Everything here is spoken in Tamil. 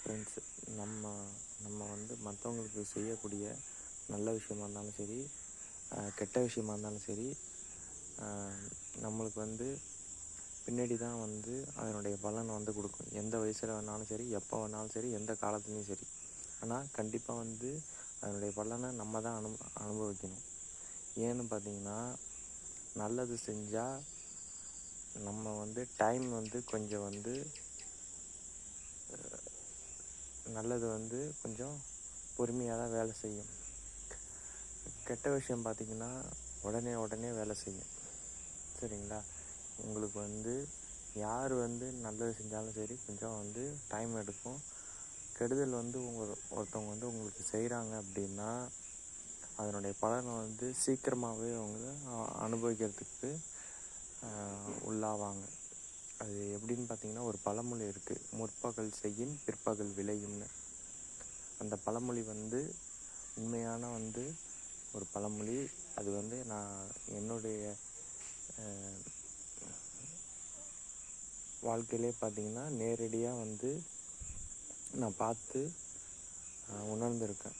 ஃப்ரெண்ட்ஸ், நம்ம நம்ம வந்து மற்றவங்களுக்கு செய்யக்கூடிய நல்ல விஷயமா இருந்தாலும் சரி, கெட்ட விஷயமா இருந்தாலும் சரி, நம்மளுக்கு வந்து பின்னாடி தான் வந்து அதனுடைய பலனை வந்து கொடுக்கும். எந்த வயசில் வேணாலும் சரி, எப்போ வேணாலும் சரி, எந்த காலத்துலேயும் சரி. ஆனால் கண்டிப்பாக வந்து அதனுடைய பலனை நம்ம தான் அனுபவிக்கணும். ஏன்னு பார்த்தீங்கன்னா, நல்லது செஞ்சால் நம்ம வந்து டைம் வந்து கொஞ்சம் வந்து நல்லது வந்து கொஞ்சம் பொறுமையாக தான் வேலை செய்யும். கெட்ட விஷயம் பார்த்திங்கன்னா உடனே வேலை செய்யும். சரிங்களா? உங்களுக்கு வந்து யார் வந்து நல்லது செஞ்சாலும் சரி, கொஞ்சம் வந்து டைம் எடுக்கும். கெடுதல் வந்து ஒருத்தவங்க வந்து உங்களுக்கு செய்கிறாங்க அப்படின்னா, அதனுடைய பலனை வந்து சீக்கிரமாகவே அவங்க அனுபவிக்கிறதுக்கு உள்ளாவாங்க. அது எப்படின்னு பார்த்தீங்கன்னா, ஒரு பழமொழி இருக்குது, முற்பகல் செய்யின் பிற்பகல் விளையும்னு. அந்த பழமொழி வந்து உண்மையான வந்து ஒரு பழமொழி. அது வந்து நான் என்னுடைய வாழ்க்கையிலே பார்த்திங்கன்னா நேரடியாக வந்து நான் பார்த்து உணர்ந்திருக்கேன்.